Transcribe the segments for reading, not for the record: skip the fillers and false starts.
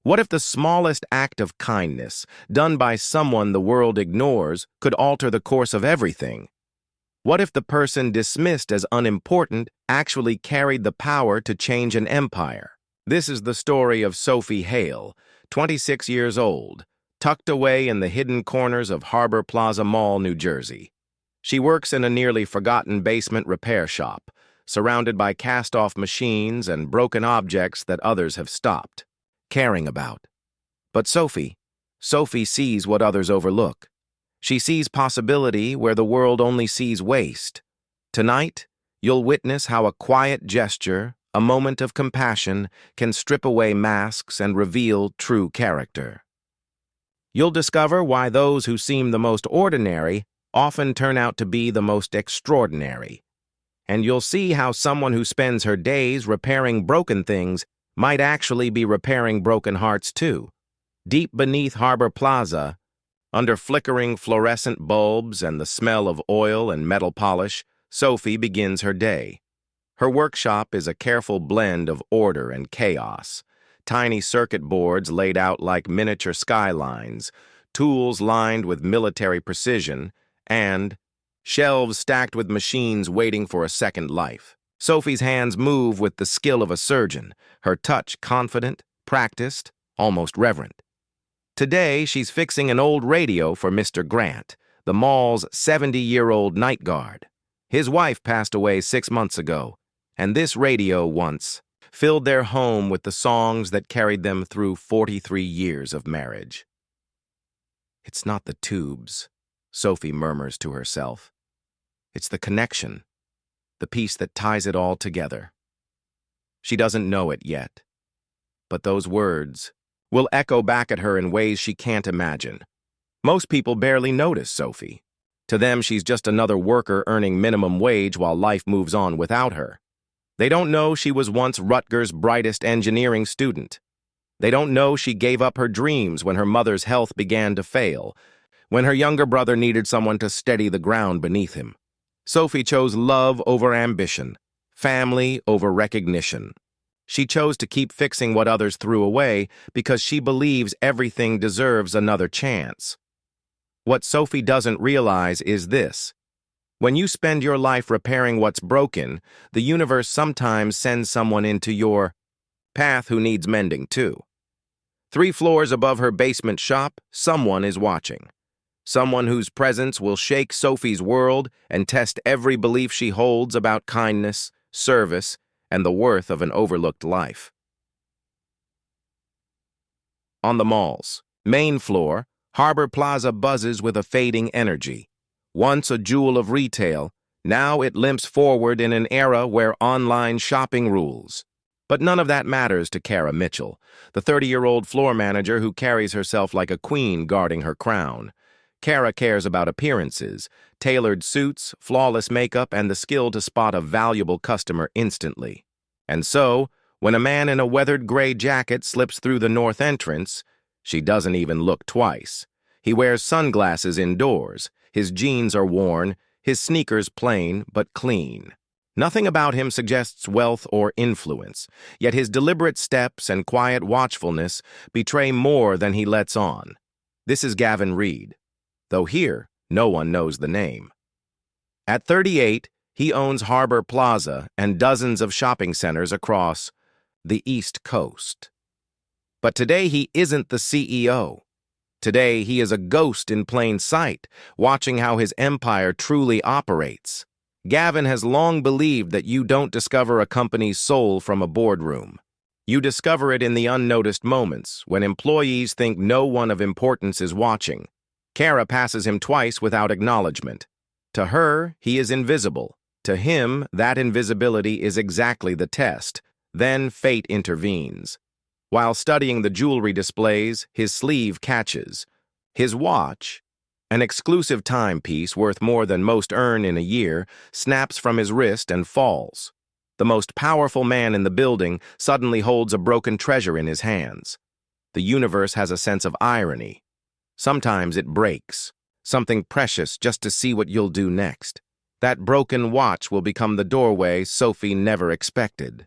What if the smallest act of kindness, done by someone the world ignores, could alter the course of everything? What if the person dismissed as unimportant actually carried the power to change an empire? This is the story of Sophie Hale, 26 years old, tucked away in the hidden corners of Harbor Plaza Mall, New Jersey. She works in a nearly forgotten basement repair shop, surrounded by cast-off machines and broken objects that others have stopped caring about. But Sophie sees what others overlook. She sees possibility where the world only sees waste. Tonight, you'll witness how a quiet gesture, a moment of compassion, can strip away masks and reveal true character. You'll discover why those who seem the most ordinary often turn out to be the most extraordinary. And you'll see how someone who spends her days repairing broken things might actually be repairing broken hearts too. Deep beneath Harbor Plaza, under flickering fluorescent bulbs and the smell of oil and metal polish, Sophie begins her day. Her workshop is a careful blend of order and chaos. Tiny circuit boards laid out like miniature skylines, tools lined with military precision, and shelves stacked with machines waiting for a second life. Sophie's hands move with the skill of a surgeon, her touch confident, practiced, almost reverent. Today, she's fixing an old radio for Mr. Grant, the mall's 70-year-old night guard. His wife passed away 6 months ago, and this radio once filled their home with the songs that carried them through 43 years of marriage. It's not the tubes, Sophie murmurs to herself. It's the connection, the piece that ties it all together. She doesn't know it yet, but those words will echo back at her in ways she can't imagine. Most people barely notice Sophie. To them, she's just another worker earning minimum wage while life moves on without her. They don't know she was once Rutgers' brightest engineering student. They don't know she gave up her dreams when her mother's health began to fail, when her younger brother needed someone to steady the ground beneath him. Sophie chose love over ambition, family over recognition. She chose to keep fixing what others threw away because she believes everything deserves another chance. What Sophie doesn't realize is this: when you spend your life repairing what's broken, the universe sometimes sends someone into your path who needs mending too. 3 floors above her basement shop, someone is watching. Someone whose presence will shake Sophie's world and test every belief she holds about kindness, service, and the worth of an overlooked life. On the mall's main floor, Harbor Plaza buzzes with a fading energy. Once a jewel of retail, now it limps forward in an era where online shopping rules. But none of that matters to Kara Mitchell, the 30-year-old floor manager who carries herself like a queen guarding her crown. Kara cares about appearances, tailored suits, flawless makeup, and the skill to spot a valuable customer instantly. And so, when a man in a weathered gray jacket slips through the north entrance, she doesn't even look twice. He wears sunglasses indoors, his jeans are worn, his sneakers plain but clean. Nothing about him suggests wealth or influence, yet his deliberate steps and quiet watchfulness betray more than he lets on. This is Gavin Reed, though here, no one knows the name. At 38, he owns Harbor Plaza and dozens of shopping centers across the East Coast. But today he isn't the CEO. Today he is a ghost in plain sight, watching how his empire truly operates. Gavin has long believed that you don't discover a company's soul from a boardroom. You discover it in the unnoticed moments, when employees think no one of importance is watching. Kara passes him twice without acknowledgement. To her, he is invisible. To him, that invisibility is exactly the test. Then fate intervenes. While studying the jewelry displays, his sleeve catches. His watch, an exclusive timepiece worth more than most earn in a year, snaps from his wrist and falls. The most powerful man in the building suddenly holds a broken treasure in his hands. The universe has a sense of irony. Sometimes it breaks, something precious just to see what you'll do next. That broken watch will become the doorway Sophie never expected.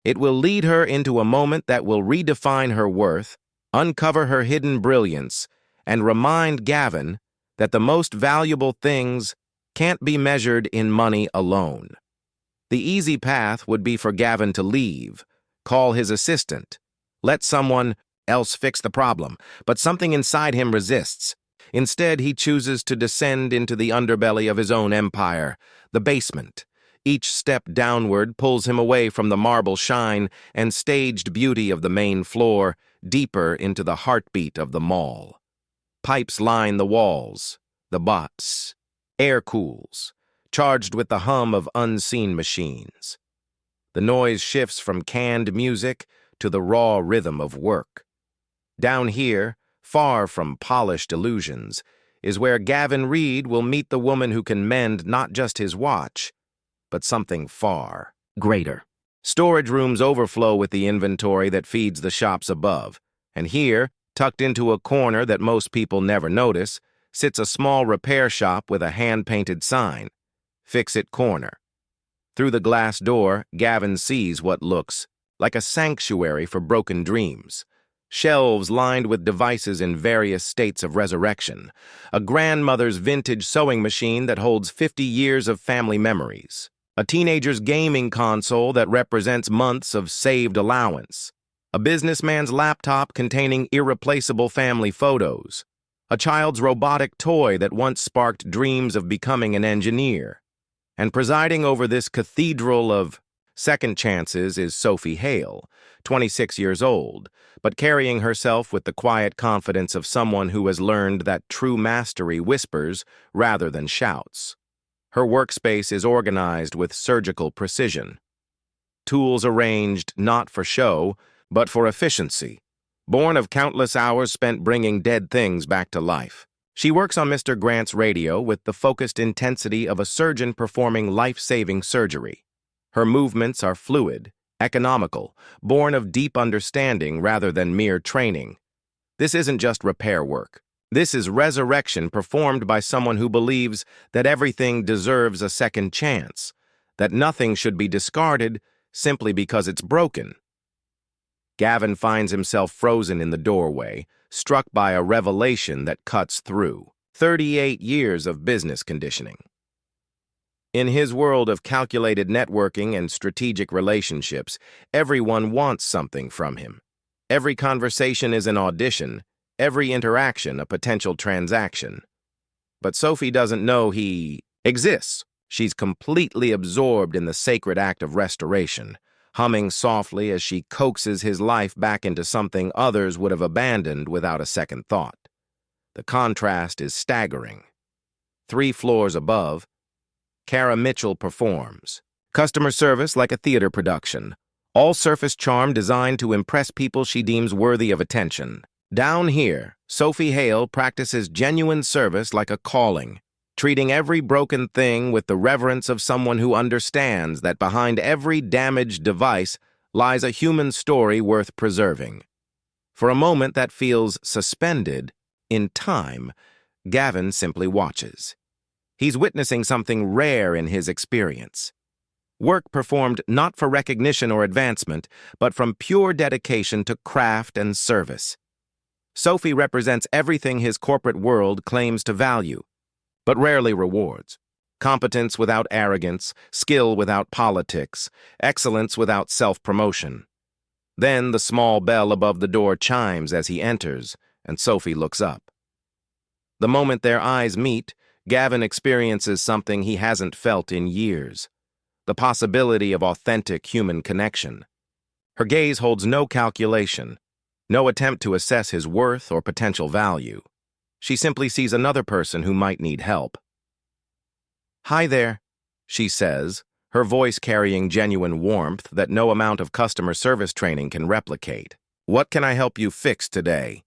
It will lead her into a moment that will redefine her worth uncover her hidden brilliance, and remind Gavin that the most valuable things can't be measured in money alone. The easy path would be for Gavin to leave, call his assistant, let someone else fix the problem, but something inside him resists. Instead, he chooses to descend into the underbelly of his own empire, the basement. Each step downward pulls him away from the marble shine and staged beauty of the main floor, deeper into the heartbeat of the mall. Pipes line the walls, the bots, air cools, charged with the hum of unseen machines. The noise shifts from canned music to the raw rhythm of work. Down here, far from polished illusions, is where Gavin Reed will meet the woman who can mend not just his watch, but something far greater. Storage rooms overflow with the inventory that feeds the shops above, and here, tucked into a corner that most people never notice, sits a small repair shop with a hand-painted sign, Fix It Corner. Through the glass door, Gavin sees what looks like a sanctuary for broken dreams. Shelves lined with devices in various states of resurrection, a grandmother's vintage sewing machine that holds 50 years of family memories, a teenager's gaming console that represents months of saved allowance, a businessman's laptop containing irreplaceable family photos, a child's robotic toy that once sparked dreams of becoming an engineer. And presiding over this cathedral of second chances is Sophie Hale, 26 years old, but carrying herself with the quiet confidence of someone who has learned that true mastery whispers rather than shouts. Her workspace is organized with surgical precision. Tools arranged not for show, but for efficiency, born of countless hours spent bringing dead things back to life. She works on Mr. Grant's radio with the focused intensity of a surgeon performing life-saving surgery. Her movements are fluid, economical, born of deep understanding rather than mere training. This isn't just repair work. This is resurrection performed by someone who believes that everything deserves a second chance, that nothing should be discarded simply because it's broken. Gavin finds himself frozen in the doorway, struck by a revelation that cuts through 38 years of business conditioning. In his world of calculated networking and strategic relationships, everyone wants something from him. Every conversation is an audition, every interaction a potential transaction. But Sophie doesn't know he exists. She's completely absorbed in the sacred act of restoration, humming softly as she coaxes his life back into something others would have abandoned without a second thought. The contrast is staggering. 3 floors above, Kara Mitchell performs. Customer service like a theater production. All surface charm designed to impress people she deems worthy of attention. Down here, Sophie Hale practices genuine service like a calling, treating every broken thing with the reverence of someone who understands that behind every damaged device lies a human story worth preserving. For a moment that feels suspended in time, Gavin simply watches. He's witnessing something rare in his experience. Work performed not for recognition or advancement, but from pure dedication to craft and service. Sophie represents everything his corporate world claims to value, but rarely rewards. Competence without arrogance, skill without politics, excellence without self-promotion. Then the small bell above the door chimes as he enters, and Sophie looks up. The moment their eyes meet, Gavin experiences something he hasn't felt in years, the possibility of authentic human connection. Her gaze holds no calculation, no attempt to assess his worth or potential value. She simply sees another person who might need help. "Hi there," she says, her voice carrying genuine warmth that no amount of customer service training can replicate. "What can I help you fix today?"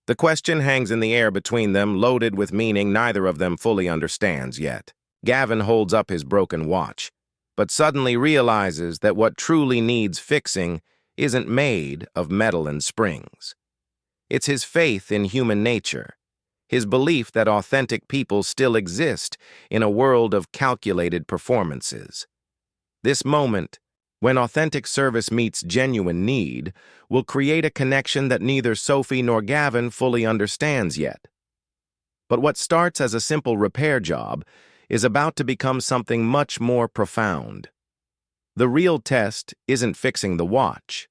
The question hangs in the air between them, loaded with meaning neither of them fully understands yet. Gavin holds up his broken watch, but suddenly realizes that what truly needs fixing isn't made of metal and springs. It's his faith in human nature, his belief that authentic people still exist in a world of calculated performances. This moment When authentic service meets genuine need, will create a connection that neither Sophie nor Gavin fully understands yet. But what starts as a simple repair job is about to become something much more profound. The real test isn't fixing the watch.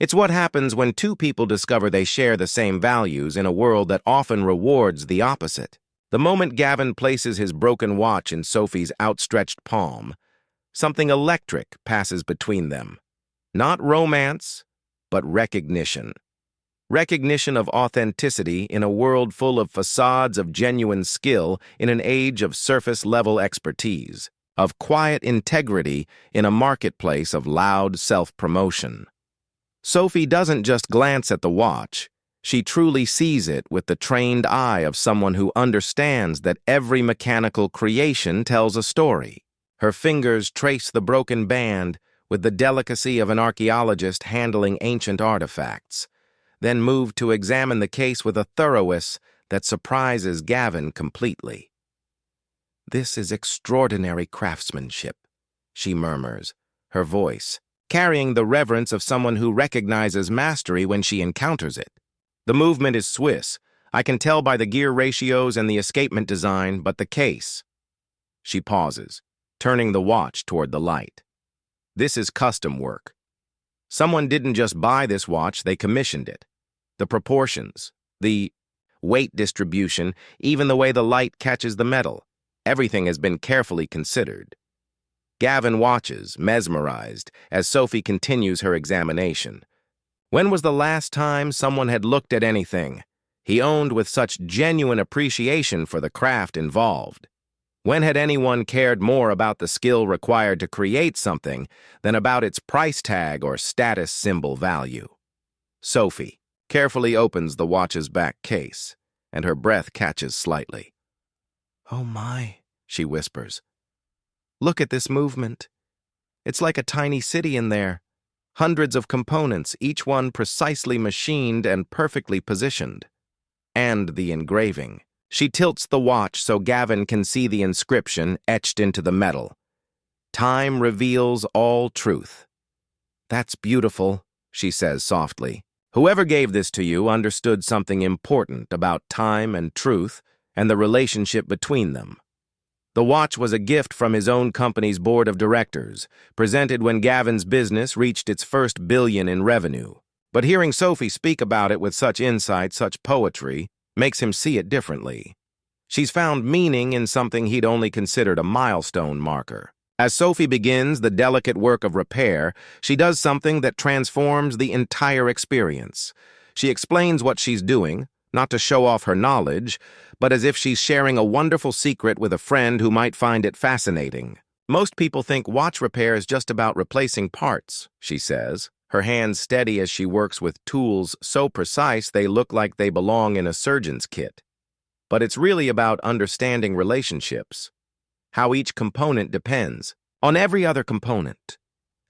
It's what happens when two people discover they share the same values in a world that often rewards the opposite. The moment Gavin places his broken watch in Sophie's outstretched palm, something electric passes between them. Not romance, but recognition. Recognition of authenticity in a world full of facades of genuine skill in an age of surface-level expertise, of quiet integrity in a marketplace of loud self-promotion. Sophie doesn't just glance at the watch. She truly sees it with the trained eye of someone who understands that every mechanical creation tells a story. Her fingers trace the broken band with the delicacy of an archaeologist handling ancient artifacts, then move to examine the case with a thoroughness that surprises Gavin completely. "This is extraordinary craftsmanship," she murmurs, her voice carrying the reverence of someone who recognizes mastery when she encounters it. "The movement is Swiss. I can tell by the gear ratios and the escapement design, but the case." She pauses, turning the watch toward the light. "This is custom work. Someone didn't just buy this watch, they commissioned it. The proportions, the weight distribution, even the way the light catches the metal, everything has been carefully considered." Gavin watches, mesmerized, as Sophie continues her examination. When was the last time someone had looked at anything he owned with such genuine appreciation for the craft involved? When had anyone cared more about the skill required to create something than about its price tag or status symbol value? Sophie carefully opens the watch's back case, and her breath catches slightly. "Oh my," she whispers. "Look at this movement. It's like a tiny city in there. Hundreds of components, each one precisely machined and perfectly positioned. And the engraving." She tilts the watch so Gavin can see the inscription etched into the metal. "Time reveals all truth." "That's beautiful," she says softly. "Whoever gave this to you understood something important about time and truth and the relationship between them." The watch was a gift from his own company's board of directors, presented when Gavin's business reached its first billion in revenue. But hearing Sophie speak about it with such insight, such poetry, makes him see it differently. She's found meaning in something he'd only considered a milestone marker. As Sophie begins the delicate work of repair, she does something that transforms the entire experience. She explains what she's doing, not to show off her knowledge, but as if she's sharing a wonderful secret with a friend who might find it fascinating. "Most people think watch repair is just about replacing parts," she says, her hands steady as she works with tools so precise they look like they belong in a surgeon's kit. But it's really about understanding relationships, how each component depends on every other component,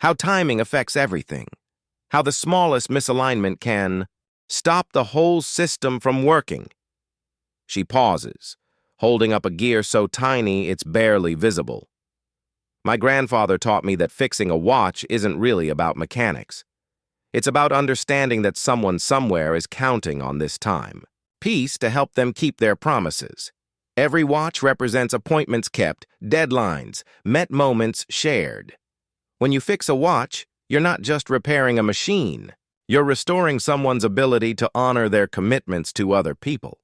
how timing affects everything, how the smallest misalignment can stop the whole system from working. She pauses, holding up a gear so tiny it's barely visible. "My grandfather taught me that fixing a watch isn't really about mechanics. It's about understanding that someone somewhere is counting on this time. Peace to help them keep their promises. Every watch represents appointments kept, deadlines, met moments shared. When you fix a watch, you're not just repairing a machine. You're restoring someone's ability to honor their commitments to other people."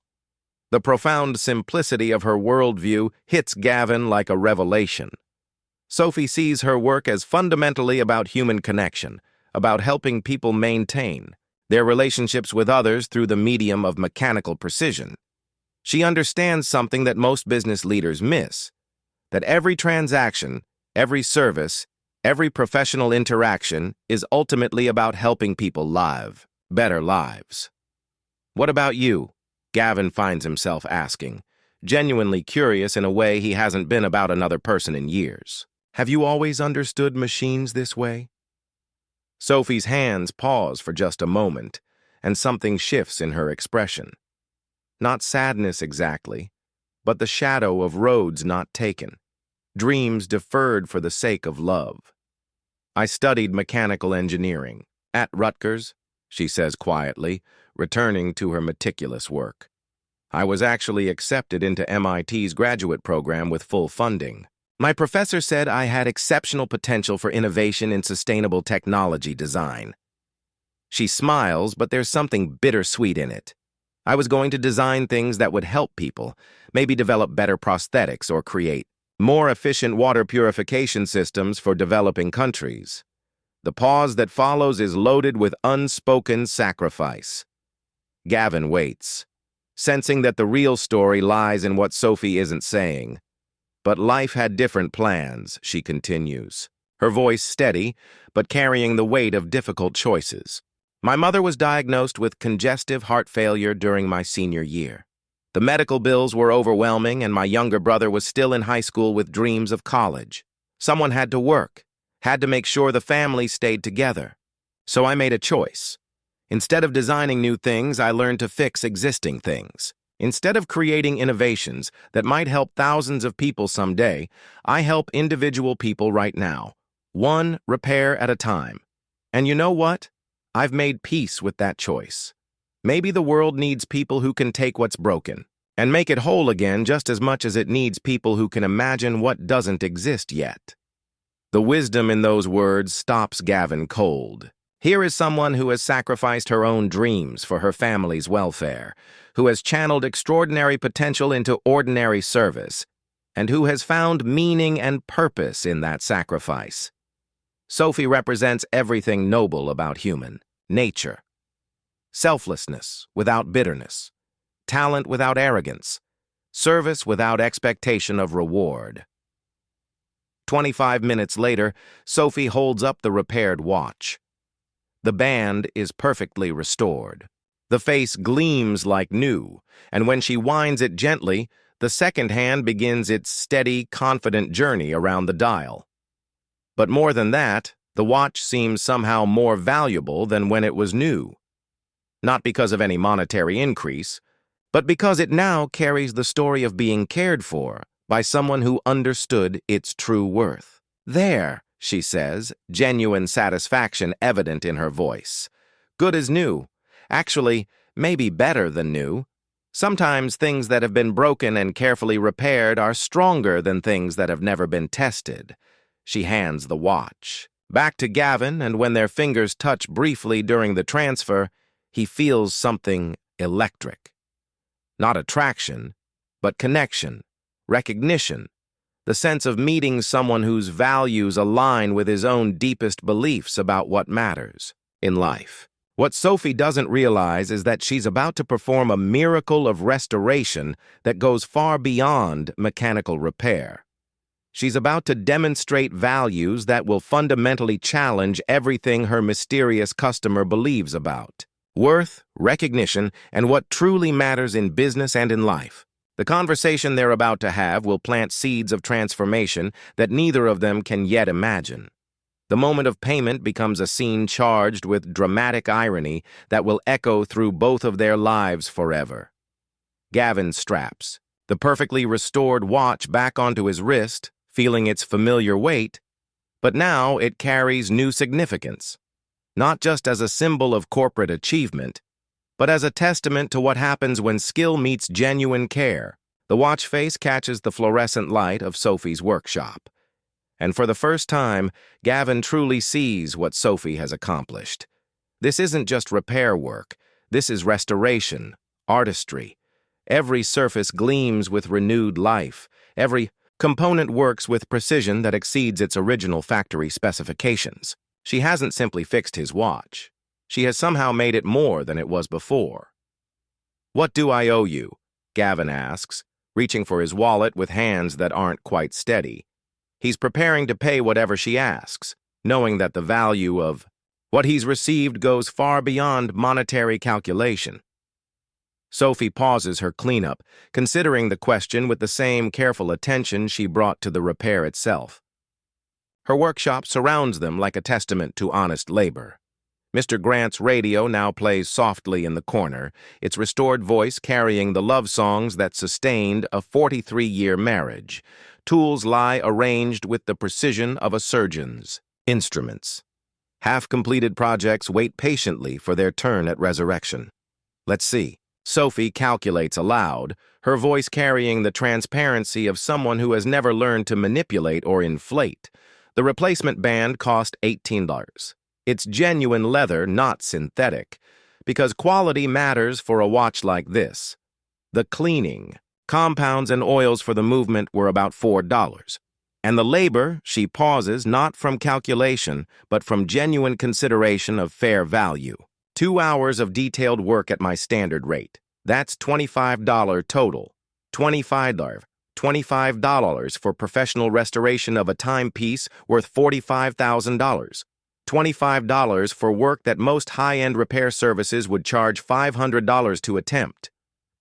The profound simplicity of her worldview hits Gavin like a revelation. Sophie sees her work as fundamentally about human connection, about helping people maintain their relationships with others through the medium of mechanical precision. She understands something that most business leaders miss, that every transaction, every service, every professional interaction is ultimately about helping people live better lives. "What about you?" Gavin finds himself asking, genuinely curious in a way he hasn't been about another person in years. "Have you always understood machines this way?" Sophie's hands pause for just a moment, and something shifts in her expression. Not sadness exactly, but the shadow of roads not taken, dreams deferred for the sake of love. I studied mechanical engineering. At Rutgers, she says quietly, returning to her meticulous work. I was actually accepted into MIT's graduate program with full funding. My professor said I had exceptional potential for innovation in sustainable technology design. She smiles, but there's something bittersweet in it. I was going to design things that would help people, maybe develop better prosthetics or create more efficient water purification systems for developing countries. The pause that follows is loaded with unspoken sacrifice. Gavin waits, sensing that the real story lies in what Sophie isn't saying. But life had different plans, she continues, her voice steady, but carrying the weight of difficult choices. My mother was diagnosed with congestive heart failure during my senior year. The medical bills were overwhelming, and my younger brother was still in high school with dreams of college. Someone had to work, had to make sure the family stayed together. So I made a choice. Instead of designing new things, I learned to fix existing things. Instead of creating innovations that might help thousands of people someday, I help individual people right now, one repair at a time. And you know what? I've made peace with that choice. Maybe the world needs people who can take what's broken and make it whole again just as much as it needs people who can imagine what doesn't exist yet. The wisdom in those words stops Gavin cold. Here is someone who has sacrificed her own dreams for her family's welfare, who has channeled extraordinary potential into ordinary service, and who has found meaning and purpose in that sacrifice. Sophie represents everything noble about human nature. Selflessness without bitterness, talent without arrogance, service without expectation of reward. 25 minutes later, Sophie holds up the repaired watch. The band is perfectly restored. The face gleams like new, and when she winds it gently, the second hand begins its steady, confident journey around the dial. But more than that, the watch seems somehow more valuable than when it was new. Not because of any monetary increase, but because it now carries the story of being cared for by someone who understood its true worth. There, she says, genuine satisfaction evident in her voice. Good as new. Actually, maybe better than new. Sometimes things that have been broken and carefully repaired are stronger than things that have never been tested. She hands the watch back to Gavin, and when their fingers touch briefly during the transfer, he feels something electric. Not attraction, but connection, recognition, the sense of meeting someone whose values align with his own deepest beliefs about what matters in life. What Sophie doesn't realize is that she's about to perform a miracle of restoration that goes far beyond mechanical repair. She's about to demonstrate values that will fundamentally challenge everything her mysterious customer believes about. Worth, recognition, and what truly matters in business and in life. The conversation they're about to have will plant seeds of transformation that neither of them can yet imagine. The moment of payment becomes a scene charged with dramatic irony that will echo through both of their lives forever. Gavin straps the perfectly restored watch back onto his wrist, feeling its familiar weight, but now it carries new significance. Not just as a symbol of corporate achievement, but as a testament to what happens when skill meets genuine care. The watch face catches the fluorescent light of Sophie's workshop. And for the first time, Gavin truly sees what Sophie has accomplished. This isn't just repair work. This is restoration, artistry. Every surface gleams with renewed life. Every component works with precision that exceeds its original factory specifications. She hasn't simply fixed his watch. She has somehow made it more than it was before. "What do I owe you?" Gavin asks, reaching for his wallet with hands that aren't quite steady. He's preparing to pay whatever she asks, knowing that the value of what he's received goes far beyond monetary calculation. Sophie pauses her cleanup, considering the question with the same careful attention she brought to the repair itself. Her workshop surrounds them like a testament to honest labor. Mr. Grant's radio now plays softly in the corner, its restored voice carrying the love songs that sustained a 43-year marriage. Tools lie arranged with the precision of a surgeon's. Instruments. Half-completed projects wait patiently for their turn at resurrection. Let's see. Sophie calculates aloud, her voice carrying the transparency of someone who has never learned to manipulate or inflate. The replacement band cost $18. It's genuine leather, not synthetic, because quality matters for a watch like this. The cleaning, compounds and oils for the movement were about $4. And the labor, she pauses, not from calculation, but from genuine consideration of fair value. 2 hours of detailed work at my standard rate. That's $25 total. $25 for professional restoration of a timepiece worth $45,000. $25 for work that most high-end repair services would charge $500 to attempt.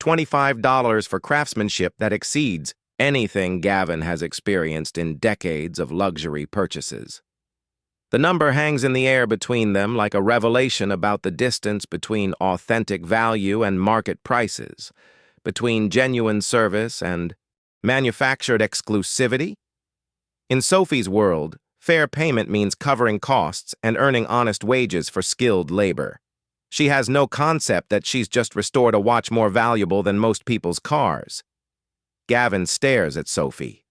$25 for craftsmanship that exceeds anything Gavin has experienced in decades of luxury purchases. The number hangs in the air between them like a revelation about the distance between authentic value and market prices, between genuine service and manufactured exclusivity. In Sophie's world, fair payment means covering costs and earning honest wages for skilled labor. She has no concept that she's just restored a watch more valuable than most people's cars. Gavin stares at Sophie.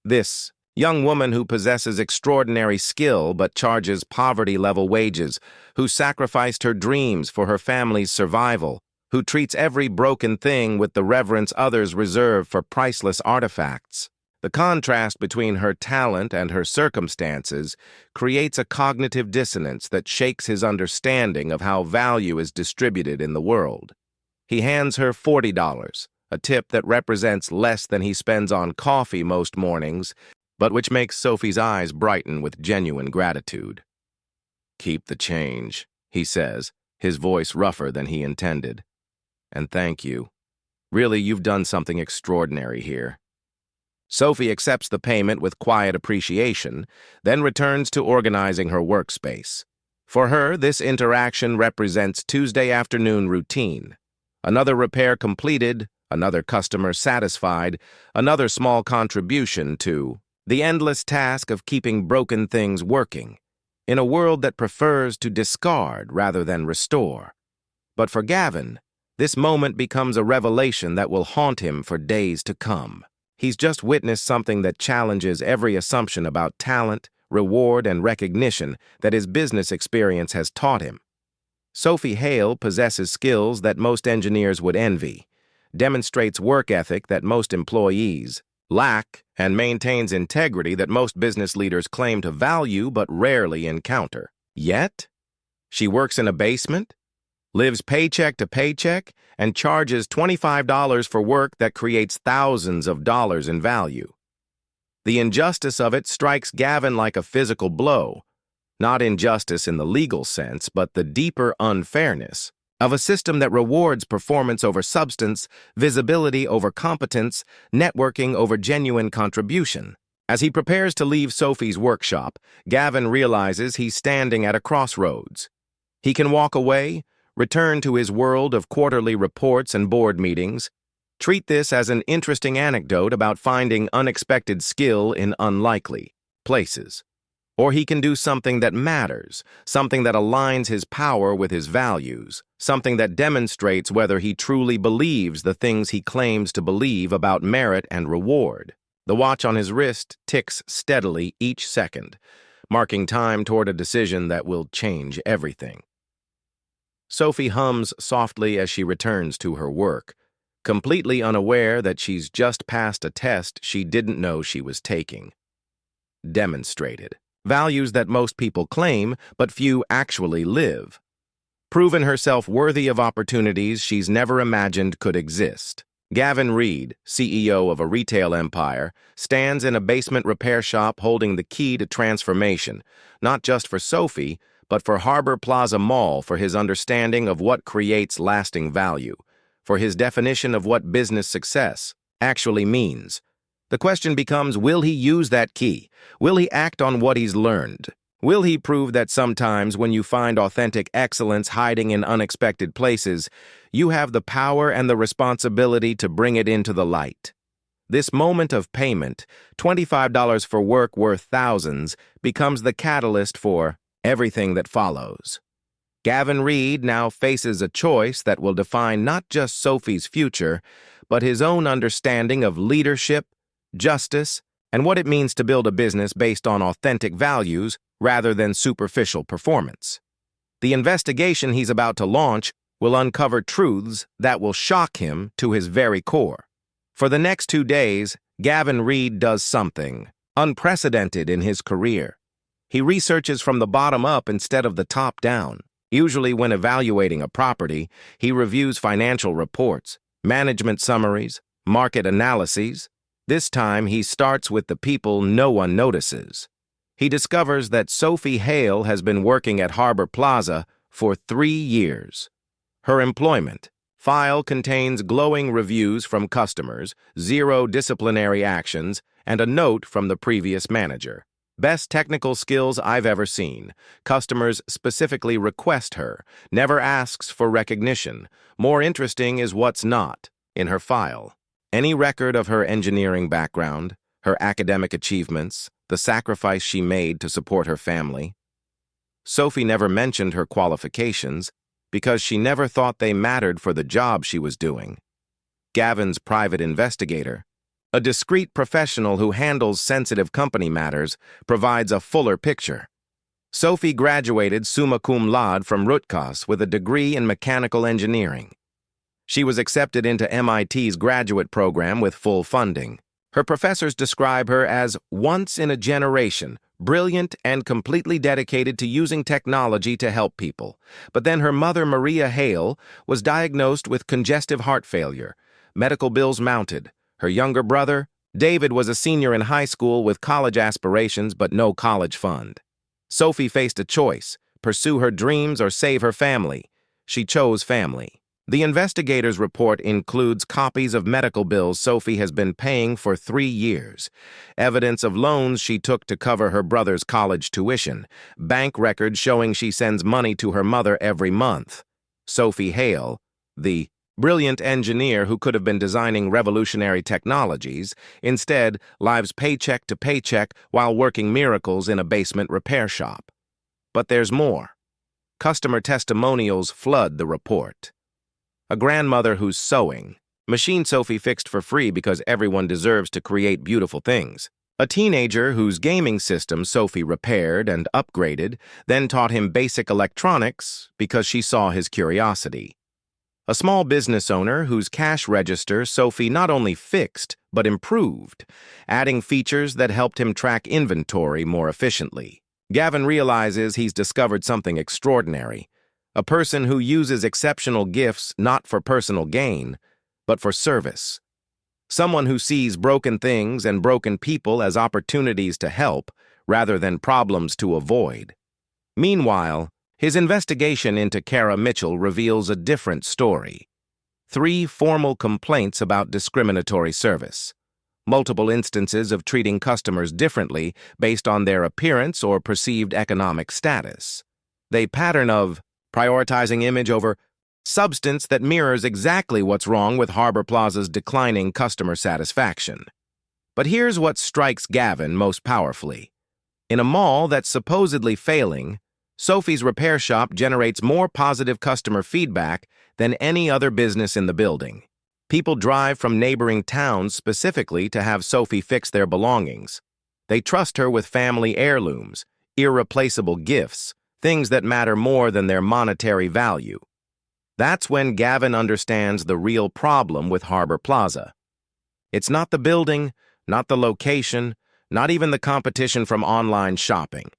This young woman who possesses extraordinary skill but charges poverty-level wages, who sacrificed her dreams for her family's survival, who treats every broken thing with the reverence others reserve for priceless artifacts. The contrast between her talent and her circumstances creates a cognitive dissonance that shakes his understanding of how value is distributed in the world. He hands her $40, a tip that represents less than he spends on coffee most mornings, but which makes Sophie's eyes brighten with genuine gratitude. "Keep the change," he says, his voice rougher than he intended. "And thank you. Really, you've done something extraordinary here." Sophie accepts the payment with quiet appreciation, then returns to organizing her workspace. For her, this interaction represents Tuesday afternoon routine. Another repair completed, another customer satisfied, another small contribution to the endless task of keeping broken things working, in a world that prefers to discard rather than restore. But for Gavin, this moment becomes a revelation that will haunt him for days to come. He's just witnessed something that challenges every assumption about talent, reward, and recognition that his business experience has taught him. Sophie Hale possesses skills that most engineers would envy, demonstrates work ethic that most employees lack, and maintains integrity that most business leaders claim to value but rarely encounter. Yet, she works in a basement, lives paycheck to paycheck, and charges $25 for work that creates thousands of dollars in value. The injustice of it strikes Gavin like a physical blow, not injustice in the legal sense, but the deeper unfairness of a system that rewards performance over substance, visibility over competence, networking over genuine contribution. As he prepares to leave Sophie's workshop, Gavin realizes he's standing at a crossroads. He can walk away, return to his world of quarterly reports and board meetings, treat this as an interesting anecdote about finding unexpected skill in unlikely places. Or he can do something that matters, something that aligns his power with his values, something that demonstrates whether he truly believes the things he claims to believe about merit and reward. The watch on his wrist ticks steadily each second, marking time toward a decision that will change everything. Sophie hums softly as she returns to her work, completely unaware that she's just passed a test she didn't know she was taking. Demonstrated. Values that most people claim, but few actually live. Proven herself worthy of opportunities she's never imagined could exist. Gavin Reed, CEO of a retail empire, stands in a basement repair shop holding the key to transformation, not just for Sophie, but for Harbor Plaza Mall, for his understanding of what creates lasting value, for his definition of what business success actually means. The question becomes, will he use that key? Will he act on what he's learned? Will he prove that sometimes when you find authentic excellence hiding in unexpected places, you have the power and the responsibility to bring it into the light? This moment of payment, $25 for work worth thousands, becomes the catalyst for everything that follows. Gavin Reed now faces a choice that will define not just Sophie's future, but his own understanding of leadership, justice, and what it means to build a business based on authentic values rather than superficial performance. The investigation he's about to launch will uncover truths that will shock him to his very core. For the next 2 days, Gavin Reed does something unprecedented in his career. He researches from the bottom up instead of the top down. Usually when evaluating a property, he reviews financial reports, management summaries, market analyses. This time, he starts with the people no one notices. He discovers that Sophie Hale has been working at Harbor Plaza for 3 years. Her employment file contains glowing reviews from customers, 0 disciplinary actions, and a note from the previous manager. Best technical skills I've ever seen. Customers specifically request her, never asks for recognition. More interesting is what's not in her file. Any record of her engineering background, her academic achievements, the sacrifice she made to support her family. Sophie never mentioned her qualifications because she never thought they mattered for the job she was doing. Gavin's private investigator, a discreet professional who handles sensitive company matters, provides a fuller picture. Sophie graduated summa cum laude from Rutgers with a degree in mechanical engineering. She was accepted into MIT's graduate program with full funding. Her professors describe her as once in a generation, brilliant and completely dedicated to using technology to help people. But then her mother, Maria Hale, was diagnosed with congestive heart failure. Medical bills mounted. Her younger brother, David, was a senior in high school with college aspirations but no college fund. Sophie faced a choice: pursue her dreams or save her family. She chose family. The investigator's report includes copies of medical bills Sophie has been paying for 3 years, evidence of loans she took to cover her brother's college tuition, bank records showing she sends money to her mother every month. Sophie Hale, the brilliant engineer who could have been designing revolutionary technologies, instead lives paycheck to paycheck while working miracles in a basement repair shop. But there's more. Customer testimonials flood the report. A grandmother who's sewing. Machine Sophie fixed for free because everyone deserves to create beautiful things. A teenager whose gaming system Sophie repaired and upgraded, then taught him basic electronics because she saw his curiosity. A small business owner whose cash register Sophie not only fixed, but improved, adding features that helped him track inventory more efficiently. Gavin realizes he's discovered something extraordinary. A person who uses exceptional gifts not for personal gain, but for service. Someone who sees broken things and broken people as opportunities to help, rather than problems to avoid. Meanwhile, his investigation into Kara Mitchell reveals a different story. 3 formal complaints about discriminatory service. Multiple instances of treating customers differently based on their appearance or perceived economic status. They pattern of prioritizing image over substance that mirrors exactly what's wrong with Harbor Plaza's declining customer satisfaction. But here's what strikes Gavin most powerfully. In a mall that's supposedly failing, Sophie's repair shop generates more positive customer feedback than any other business in the building. People drive from neighboring towns specifically to have Sophie fix their belongings. They trust her with family heirlooms, irreplaceable gifts, things that matter more than their monetary value. That's when Gavin understands the real problem with Harbor Plaza. It's not the building, not the location, not even the competition from online shopping.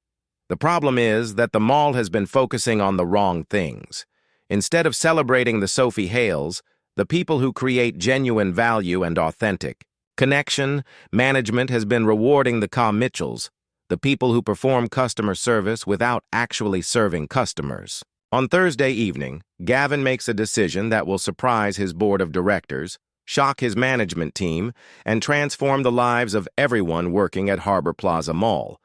The problem is that the mall has been focusing on the wrong things. Instead of celebrating the Sophie Hales, the people who create genuine value and authentic connection, management has been rewarding the Kara Mitchells, the people who perform customer service without actually serving customers. On Thursday evening, Gavin makes a decision that will surprise his board of directors, shock his management team, and transform the lives of everyone working at Harbor Plaza Mall.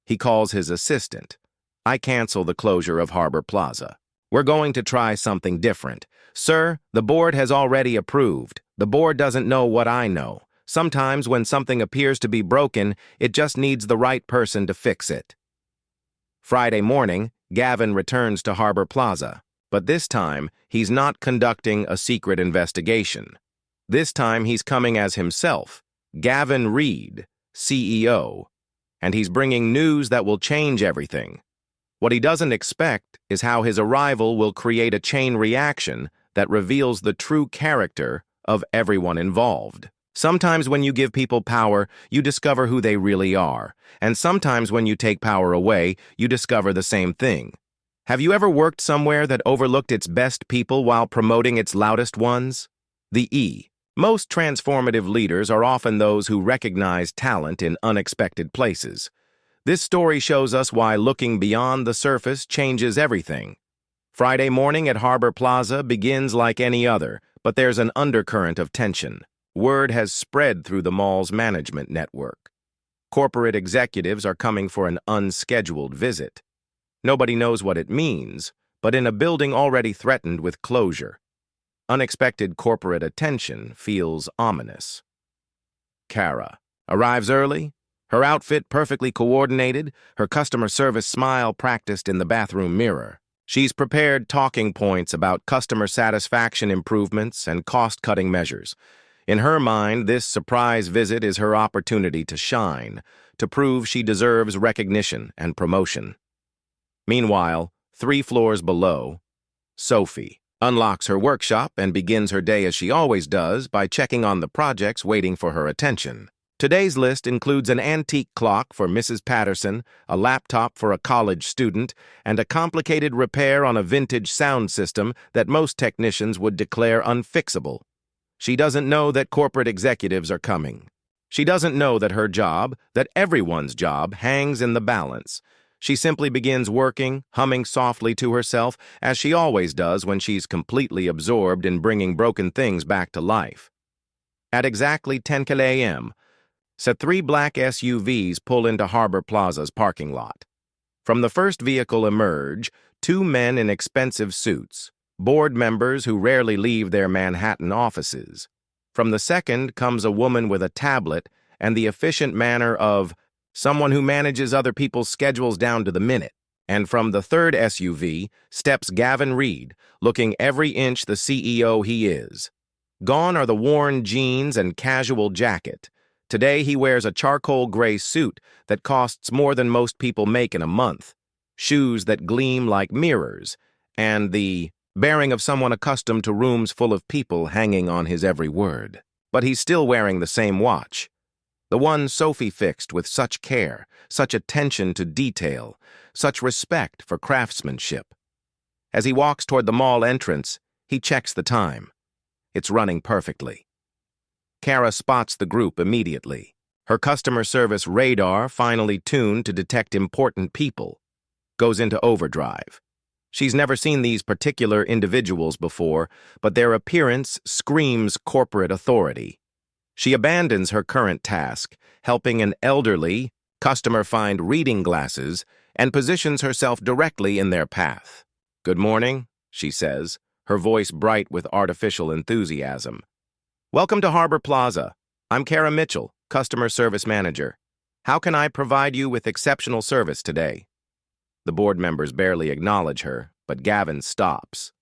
He calls his assistant. I cancel the closure of Harbor Plaza. We're going to try something different. Sir, the board has already approved. The board doesn't know what I know. Sometimes when something appears to be broken, it just needs the right person to fix it. Friday morning, Gavin returns to Harbor Plaza, but this time he's not conducting a secret investigation. This time he's coming as himself, Gavin Reed, CEO, and he's bringing news that will change everything. What he doesn't expect is how his arrival will create a chain reaction that reveals the true character of everyone involved. Sometimes when you give people power, you discover who they really are, and sometimes when you take power away, you discover the same thing. Have you ever worked somewhere that overlooked its best people while promoting its loudest ones? The E. Most transformative leaders are often those who recognize talent in unexpected places. This story shows us why looking beyond the surface changes everything. Friday morning at Harbor Plaza begins like any other, but there's an undercurrent of tension. Word has spread through the mall's management network. Corporate executives are coming for an unscheduled visit. Nobody knows what it means, but in a building already threatened with closure, unexpected corporate attention feels ominous. Kara arrives early, her outfit perfectly coordinated, her customer service smile practiced in the bathroom mirror. She's prepared talking points about customer satisfaction improvements and cost-cutting measures. In her mind, this surprise visit is her opportunity to shine, to prove she deserves recognition and promotion. Meanwhile, 3 floors below, Sophie unlocks her workshop and begins her day as she always does by checking on the projects waiting for her attention. Today's list includes an antique clock for Mrs. Patterson, a laptop for a college student, and a complicated repair on a vintage sound system that most technicians would declare unfixable. She doesn't know that corporate executives are coming. She doesn't know that her job, that everyone's job, hangs in the balance. She simply begins working, humming softly to herself, as she always does when she's completely absorbed in bringing broken things back to life. At exactly 10 a.m., 3 black SUVs pull into Harbor Plaza's parking lot. From the first vehicle emerge 2 men in expensive suits, board members who rarely leave their Manhattan offices. From the second comes a woman with a tablet and the efficient manner of someone who manages other people's schedules down to the minute. And from the third SUV steps Gavin Reed, looking every inch the CEO he is. Gone are the worn jeans and casual jacket. Today he wears a charcoal gray suit that costs more than most people make in a month, shoes that gleam like mirrors, and the bearing of someone accustomed to rooms full of people hanging on his every word. But he's still wearing the same watch, the one Sophie fixed with such care, such attention to detail, such respect for craftsmanship. As he walks toward the mall entrance, he checks the time. It's running perfectly. Kara spots the group immediately, her customer service radar finally tuned to detect important people, goes into overdrive. She's never seen these particular individuals before, but their appearance screams corporate authority. She abandons her current task, helping an elderly customer find reading glasses, and positions herself directly in their path. "Good morning," she says, her voice bright with artificial enthusiasm. "Welcome to Harbor Plaza. I'm Kara Mitchell, Customer Service Manager. How can I provide you with exceptional service today?" The board members barely acknowledge her, but Gavin stops.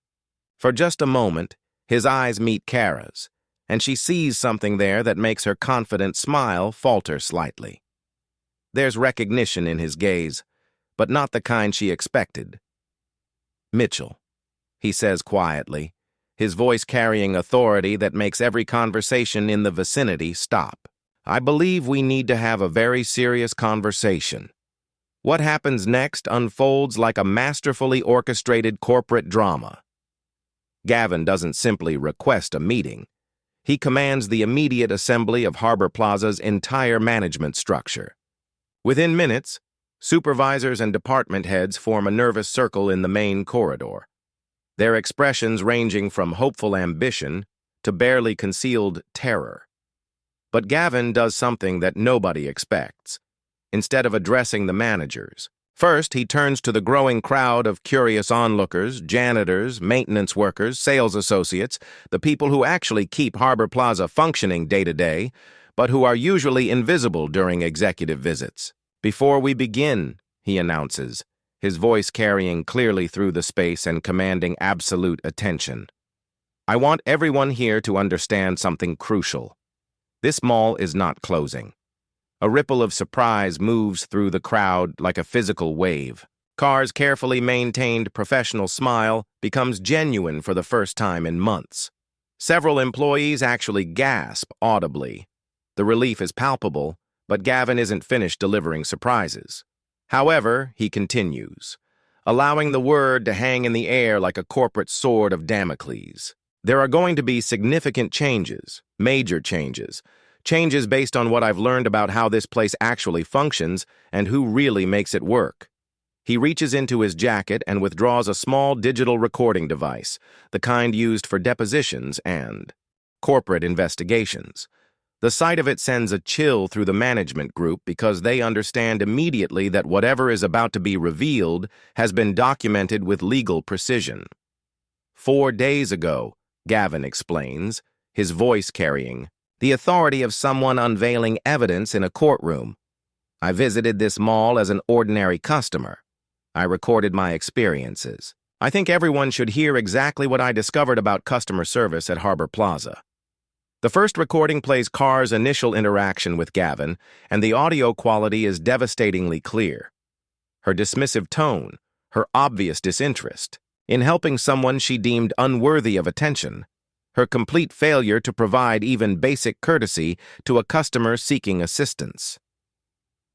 For just a moment, his eyes meet Kara's, and she sees something there that makes her confident smile falter slightly. There's recognition in his gaze, but not the kind she expected. "Mitchell," he says quietly, his voice carrying authority that makes every conversation in the vicinity stop. "I believe we need to have a very serious conversation. What happens next unfolds like a masterfully orchestrated corporate drama." Gavin doesn't simply request a meeting. He commands the immediate assembly of Harbor Plaza's entire management structure. Within minutes, supervisors and department heads form a nervous circle in the main corridor, their expressions ranging from hopeful ambition to barely concealed terror. But Gavin does something that nobody expects. Instead of addressing the managers, first he turns to the growing crowd of curious onlookers, janitors, maintenance workers, sales associates, the people who actually keep Harbor Plaza functioning day to day, but who are usually invisible during executive visits. "Before we begin," he announces, his voice carrying clearly through the space and commanding absolute attention. "I want everyone here to understand something crucial. This mall is not closing." A ripple of surprise moves through the crowd like a physical wave. Carr's carefully maintained professional smile becomes genuine for the first time in months. Several employees actually gasp audibly. The relief is palpable, but Gavin isn't finished delivering surprises. However, he continues, allowing the word to hang in the air like a corporate sword of Damocles. "There are going to be significant changes, major changes, changes based on what I've learned about how this place actually functions and who really makes it work." He reaches into his jacket and withdraws a small digital recording device, the kind used for depositions and corporate investigations. The sight of it sends a chill through the management group because they understand immediately that whatever is about to be revealed has been documented with legal precision. "4 days ago," Gavin explains, his voice carrying the authority of someone unveiling evidence in a courtroom, "I visited this mall as an ordinary customer. I recorded my experiences. I think everyone should hear exactly what I discovered about customer service at Harbor Plaza." The first recording plays Carr's initial interaction with Gavin, and the audio quality is devastatingly clear. Her dismissive tone, her obvious disinterest in helping someone she deemed unworthy of attention, her complete failure to provide even basic courtesy to a customer seeking assistance.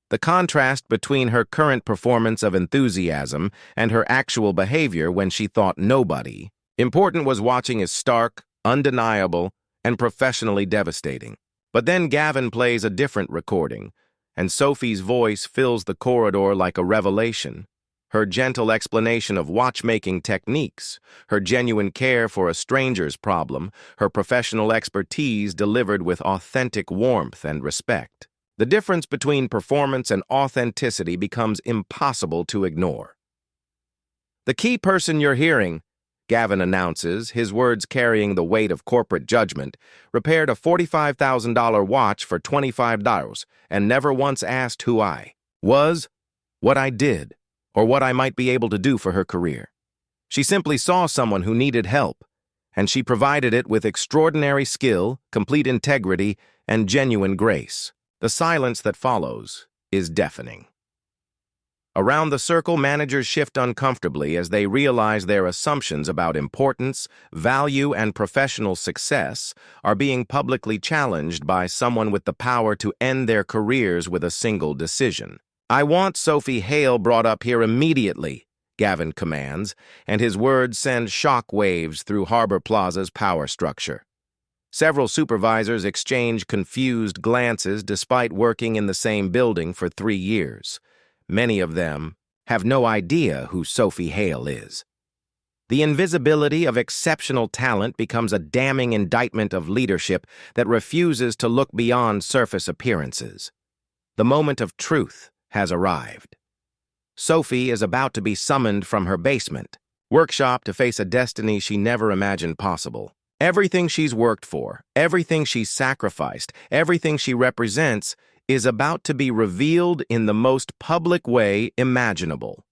The contrast between her current performance of enthusiasm and her actual behavior when she thought nobody important was watching is stark, undeniable, and professionally devastating. But then Gavin plays a different recording, and Sophie's voice fills the corridor like a revelation. Her gentle explanation of watchmaking techniques, her genuine care for a stranger's problem, her professional expertise delivered with authentic warmth and respect. The difference between performance and authenticity becomes impossible to ignore. "The key person you're hearing," Gavin announces, his words carrying the weight of corporate judgment, "repaired a $45,000 watch for $25 and never once asked who I was, what I did, or what I might be able to do for her career. She simply saw someone who needed help, and she provided it with extraordinary skill, complete integrity, and genuine grace." The silence that follows is deafening. Around the circle, managers shift uncomfortably as they realize their assumptions about importance, value, and professional success are being publicly challenged by someone with the power to end their careers with a single decision. "I want Sophie Hale brought up here immediately," Gavin commands, and his words send shock waves through Harbor Plaza's power structure. Several supervisors exchange confused glances despite working in the same building for 3 years. Many of them have no idea who Sophie Hale is. The invisibility of exceptional talent becomes a damning indictment of leadership that refuses to look beyond surface appearances. The moment of truth has arrived. Sophie is about to be summoned from her basement workshop to face a destiny she never imagined possible. Everything she's worked for, everything she's sacrificed, everything she represents is about to be revealed in the most public way imaginable.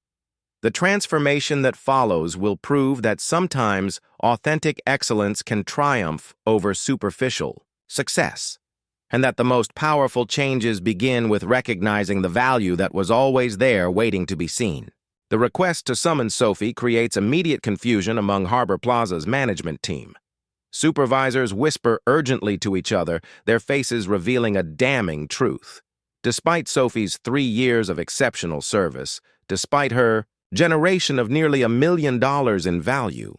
The transformation that follows will prove that sometimes authentic excellence can triumph over superficial success, and that the most powerful changes begin with recognizing the value that was always there waiting to be seen. The request to summon Sophie creates immediate confusion among Harbor Plaza's management team. Supervisors whisper urgently to each other, their faces revealing a damning truth. Despite Sophie's 3 years of exceptional service, despite her generation of nearly $1 million in value,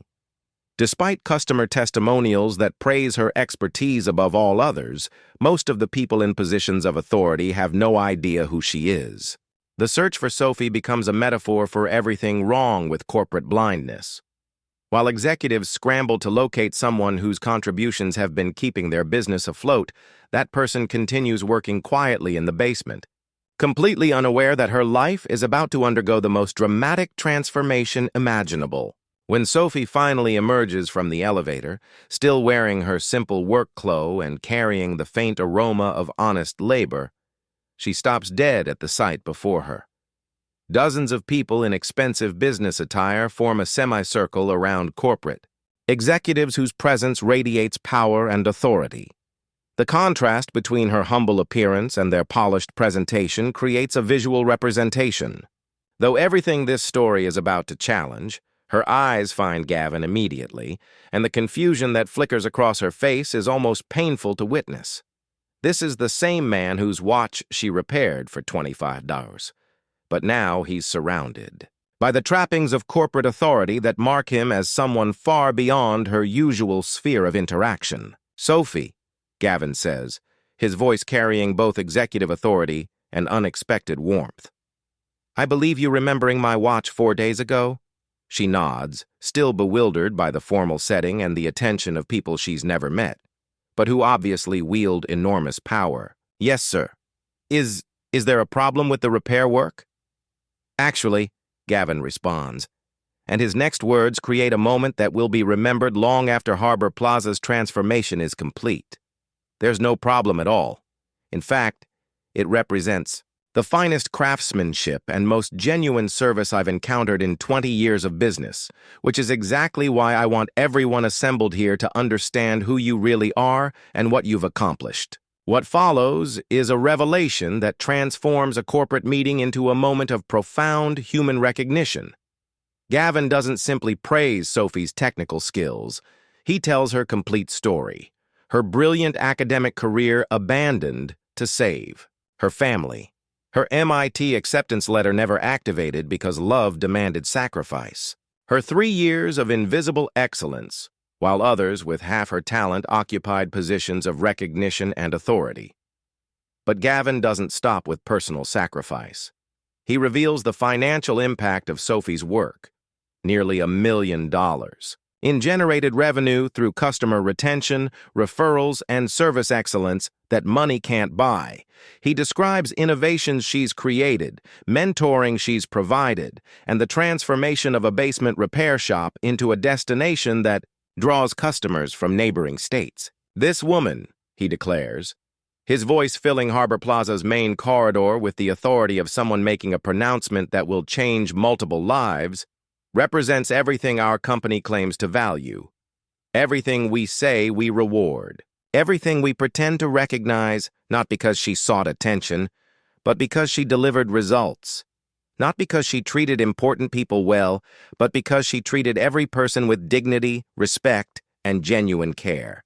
despite customer testimonials that praise her expertise above all others, most of the people in positions of authority have no idea who she is. The search for Sophie becomes a metaphor for everything wrong with corporate blindness. While executives scramble to locate someone whose contributions have been keeping their business afloat, that person continues working quietly in the basement, completely unaware that her life is about to undergo the most dramatic transformation imaginable. When Sophie finally emerges from the elevator, still wearing her simple work clothes and carrying the faint aroma of honest labor, she stops dead at the sight before her. Dozens of people in expensive business attire form a semicircle around corporate executives whose presence radiates power and authority. The contrast between her humble appearance and their polished presentation creates a visual representation. Though everything this story is about to challenge, her eyes find Gavin immediately, and the confusion that flickers across her face is almost painful to witness. This is the same man whose watch she repaired for $25. But now he's surrounded by the trappings of corporate authority that mark him as someone far beyond her usual sphere of interaction. "Sophie," Gavin says, his voice carrying both executive authority and unexpected warmth. "I believe you remembering my watch 4 days ago?" She nods, still bewildered by the formal setting and the attention of people she's never met, but who obviously wield enormous power. "Yes, sir. Is there a problem with the repair work?" "Actually," Gavin responds, and his next words create a moment that will be remembered long after Harbor Plaza's transformation is complete. There's no problem at all. In fact, it represents the finest craftsmanship and most genuine service I've encountered in 20 years of business, which is exactly why I want everyone assembled here to understand who you really are and what you've accomplished. What follows is a revelation that transforms a corporate meeting into a moment of profound human recognition. Gavin doesn't simply praise Sophie's technical skills. He tells her complete story. Her brilliant academic career abandoned to save her family. Her MIT acceptance letter never activated because love demanded sacrifice. Her 3 years of invisible excellence, while others with half her talent occupied positions of recognition and authority. But Gavin doesn't stop with personal sacrifice. He reveals the financial impact of Sophie's work, nearly $1 million, in generated revenue through customer retention, referrals, and service excellence that money can't buy. He describes innovations she's created, mentoring she's provided, and the transformation of a basement repair shop into a destination that draws customers from neighboring states. "This woman," he declares, his voice filling Harbor Plaza's main corridor with the authority of someone making a pronouncement that will change multiple lives, represents everything our company claims to value. Everything we say we reward. Everything we pretend to recognize, not because she sought attention, but because she delivered results. Not because she treated important people well, but because she treated every person with dignity, respect, and genuine care.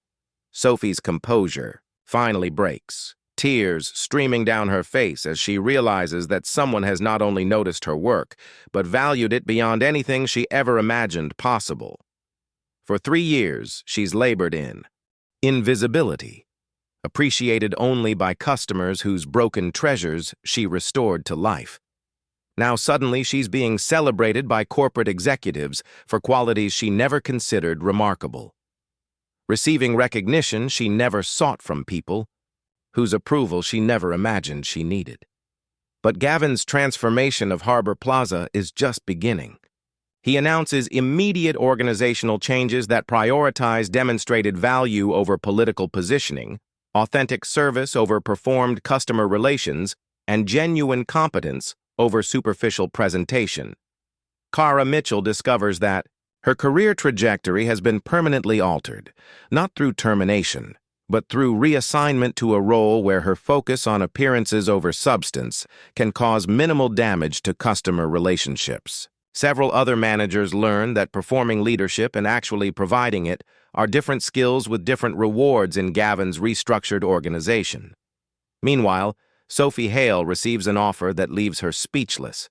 Sophie's composure finally breaks, tears streaming down her face as she realizes that someone has not only noticed her work, but valued it beyond anything she ever imagined possible. For 3 years, she's labored in invisibility, appreciated only by customers whose broken treasures she restored to life. Now suddenly she's being celebrated by corporate executives for qualities she never considered remarkable. Receiving recognition she never sought from people, whose approval she never imagined she needed. But Gavin's transformation of Harbor Plaza is just beginning. He announces immediate organizational changes that prioritize demonstrated value over political positioning, authentic service over performed customer relations, and genuine competence over superficial presentation. Kara Mitchell discovers that her career trajectory has been permanently altered, not through termination, but through reassignment to a role where her focus on appearances over substance can cause minimal damage to customer relationships. Several other managers learn that performing leadership and actually providing it are different skills with different rewards in Gavin's restructured organization. Meanwhile, Sophie Hale receives an offer that leaves her speechless.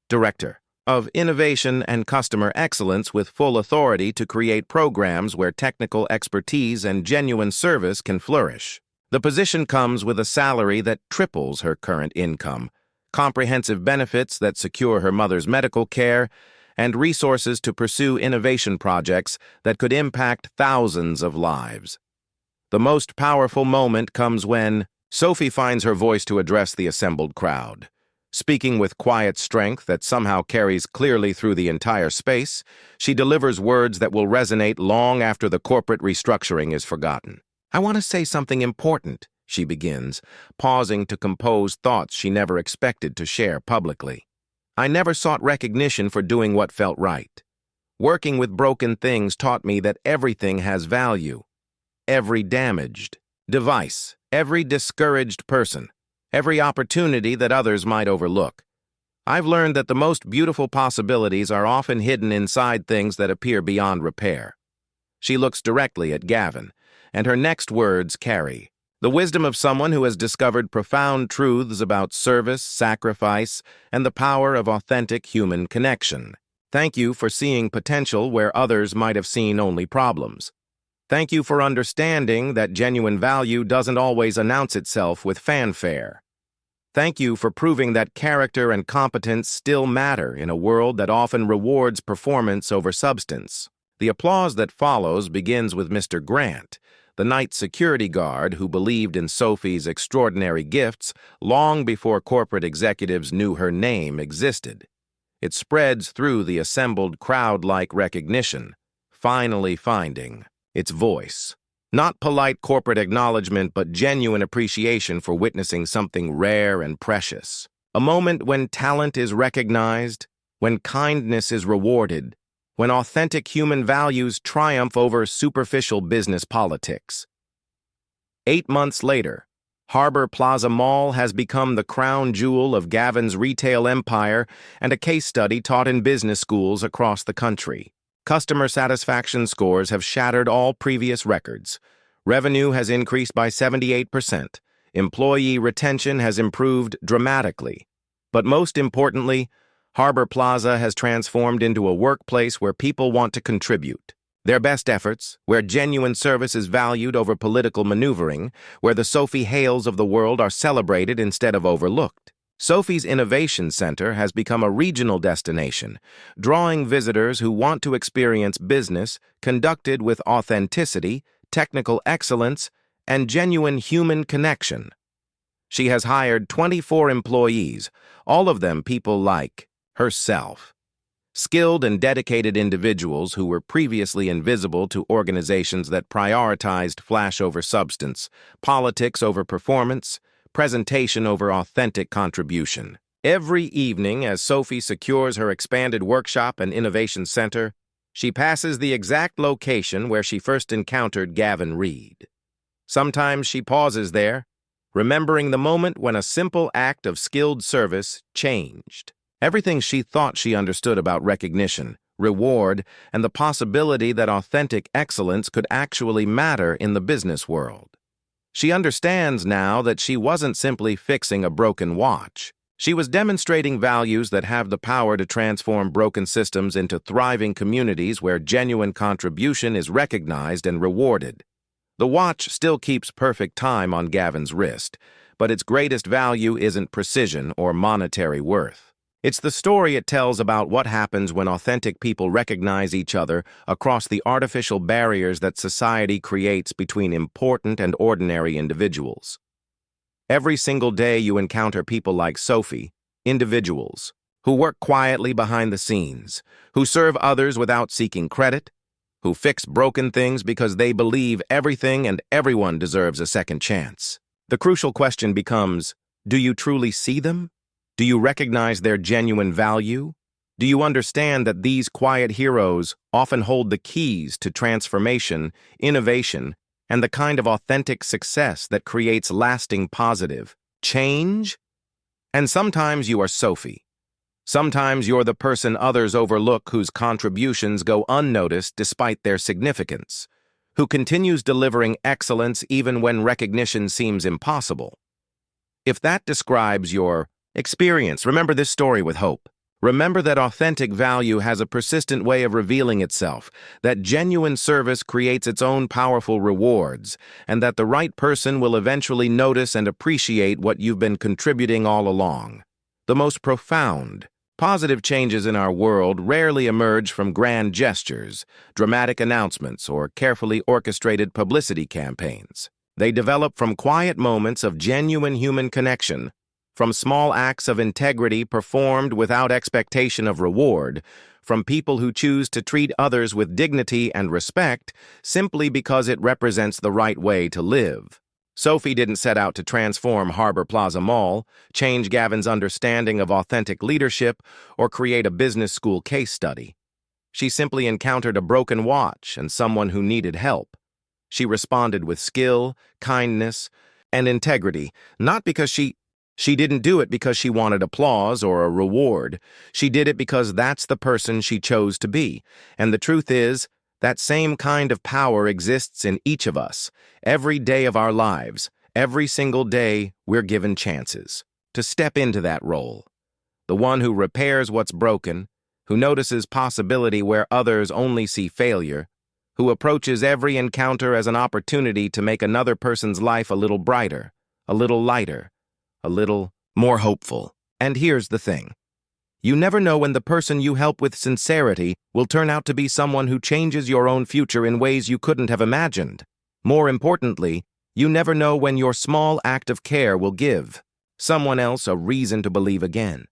Director of Innovation and Customer Excellence with full authority to create programs where technical expertise and genuine service can flourish. The position comes with a salary that triples her current income, comprehensive benefits that secure her mother's medical care, and resources to pursue innovation projects that could impact thousands of lives. The most powerful moment comes when Sophie finds her voice to address the assembled crowd. Speaking with quiet strength that somehow carries clearly through the entire space, she delivers words that will resonate long after the corporate restructuring is forgotten. "I want to say something important," she begins, pausing to compose thoughts she never expected to share publicly. "I never sought recognition for doing what felt right. Working with broken things taught me that everything has value. Every damaged device, every discouraged person, every opportunity that others might overlook. I've learned that the most beautiful possibilities are often hidden inside things that appear beyond repair." She looks directly at Gavin, and her next words carry the wisdom of someone who has discovered profound truths about service, sacrifice, and the power of authentic human connection. "Thank you for seeing potential where others might have seen only problems. Thank you for understanding that genuine value doesn't always announce itself with fanfare. Thank you for proving that character and competence still matter in a world that often rewards performance over substance." The applause that follows begins with Mr. Grant, the night security guard who believed in Sophie's extraordinary gifts long before corporate executives knew her name existed. It spreads through the assembled crowd like recognition, finally finding its voice. Not polite corporate acknowledgement, but genuine appreciation for witnessing something rare and precious. A moment when talent is recognized, when kindness is rewarded, when authentic human values triumph over superficial business politics. 8 months later, Harbor Plaza Mall has become the crown jewel of Gavin's retail empire and a case study taught in business schools across the country. Customer satisfaction scores have shattered all previous records. Revenue has increased by 78%. Employee retention has improved dramatically. But most importantly, Harbor Plaza has transformed into a workplace where people want to contribute their best efforts, where genuine service is valued over political maneuvering, where the Sophie Hales of the world are celebrated instead of overlooked. Sophie's Innovation Center has become a regional destination, drawing visitors who want to experience business conducted with authenticity, technical excellence, and genuine human connection. She has hired 24 employees, all of them people like herself. Skilled and dedicated individuals who were previously invisible to organizations that prioritized flash over substance, politics over performance, presentation over authentic contribution. Every evening, as Sophie secures her expanded workshop and innovation center, she passes the exact location where she first encountered Gavin Reed. Sometimes she pauses there, remembering the moment when a simple act of skilled service changed everything she thought she understood about recognition, reward, and the possibility that authentic excellence could actually matter in the business world. She understands now that she wasn't simply fixing a broken watch. She was demonstrating values that have the power to transform broken systems into thriving communities where genuine contribution is recognized and rewarded. The watch still keeps perfect time on Gavin's wrist, but its greatest value isn't precision or monetary worth. It's the story it tells about what happens when authentic people recognize each other across the artificial barriers that society creates between important and ordinary individuals. Every single day you encounter people like Sophie, individuals, who work quietly behind the scenes, who serve others without seeking credit, who fix broken things because they believe everything and everyone deserves a second chance. The crucial question becomes, do you truly see them? Do you recognize their genuine value? Do you understand that these quiet heroes often hold the keys to transformation, innovation, and the kind of authentic success that creates lasting positive change? And sometimes you are Sophie. Sometimes you're the person others overlook whose contributions go unnoticed despite their significance, who continues delivering excellence even when recognition seems impossible. If that describes your experience, remember this story with hope. Remember that authentic value has a persistent way of revealing itself, that genuine service creates its own powerful rewards, and that the right person will eventually notice and appreciate what you've been contributing all along. The most profound, positive changes in our world rarely emerge from grand gestures, dramatic announcements, or carefully orchestrated publicity campaigns. They develop from quiet moments of genuine human connection, From small acts of integrity performed without expectation of reward, from people who choose to treat others with dignity and respect simply because it represents the right way to live. Sophie didn't set out to transform Harbor Plaza Mall, change Gavin's understanding of authentic leadership, or create a business school case study. She simply encountered a broken watch and someone who needed help. She responded with skill, kindness, and integrity, not because she didn't do it because she wanted applause or a reward. She did it because that's the person she chose to be. And the truth is, that same kind of power exists in each of us. Every day of our lives, every single day, we're given chances to step into that role. The one who repairs what's broken, who notices possibility where others only see failure, who approaches every encounter as an opportunity to make another person's life a little brighter, a little lighter, a little more hopeful. And here's the thing. You never know when the person you help with sincerity will turn out to be someone who changes your own future in ways you couldn't have imagined. More importantly, you never know when your small act of care will give someone else a reason to believe again.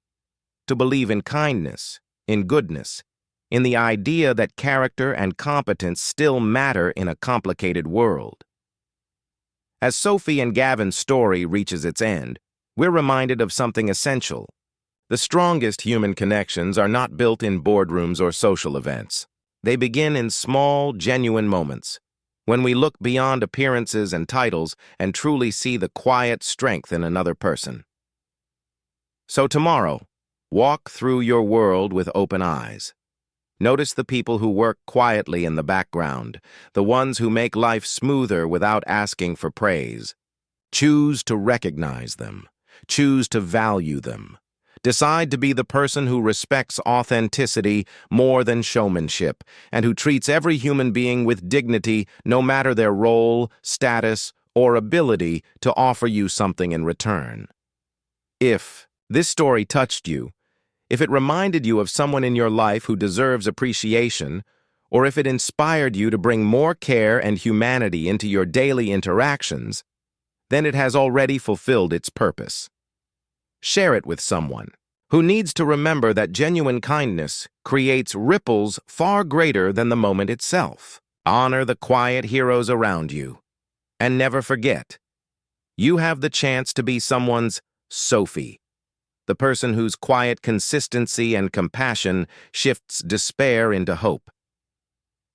To believe in kindness, in goodness, in the idea that character and competence still matter in a complicated world. As Sophie and Gavin's story reaches its end, we're reminded of something essential. The strongest human connections are not built in boardrooms or social events. They begin in small, genuine moments, when we look beyond appearances and titles and truly see the quiet strength in another person. So tomorrow, walk through your world with open eyes. Notice the people who work quietly in the background, the ones who make life smoother without asking for praise. Choose to recognize them. Choose to value them. Decide to be the person who respects authenticity more than showmanship, and who treats every human being with dignity, no matter their role, status, or ability to offer you something in return. If this story touched you, if it reminded you of someone in your life who deserves appreciation, or if it inspired you to bring more care and humanity into your daily interactions, then it has already fulfilled its purpose. Share it with someone who needs to remember that genuine kindness creates ripples far greater than the moment itself. Honor the quiet heroes around you. And never forget, you have the chance to be someone's Sophie, the person whose quiet consistency and compassion shifts despair into hope.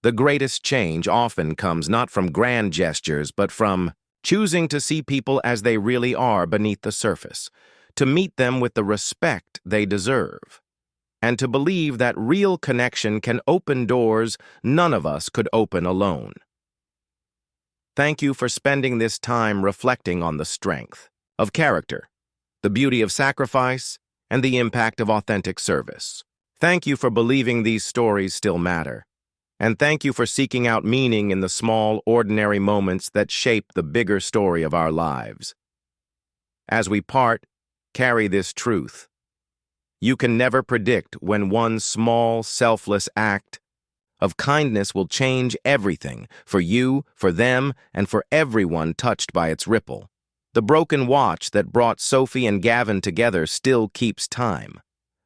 The greatest change often comes not from grand gestures, but from choosing to see people as they really are beneath the surface, to meet them with the respect they deserve, and to believe that real connection can open doors none of us could open alone. Thank you for spending this time reflecting on the strength of character, the beauty of sacrifice, and the impact of authentic service. Thank you for believing these stories still matter. And thank you for seeking out meaning in the small, ordinary moments that shape the bigger story of our lives. As we part, carry this truth. You can never predict when one small, selfless act of kindness will change everything for you, for them, and for everyone touched by its ripple. The broken watch that brought Sophie and Gavin together still keeps time.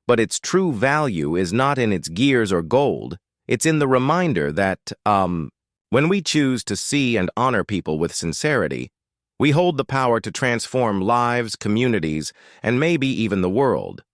But its true value is not in its gears or gold. It's in the reminder that, when we choose to see and honor people with sincerity, we hold the power to transform lives, communities, and maybe even the world.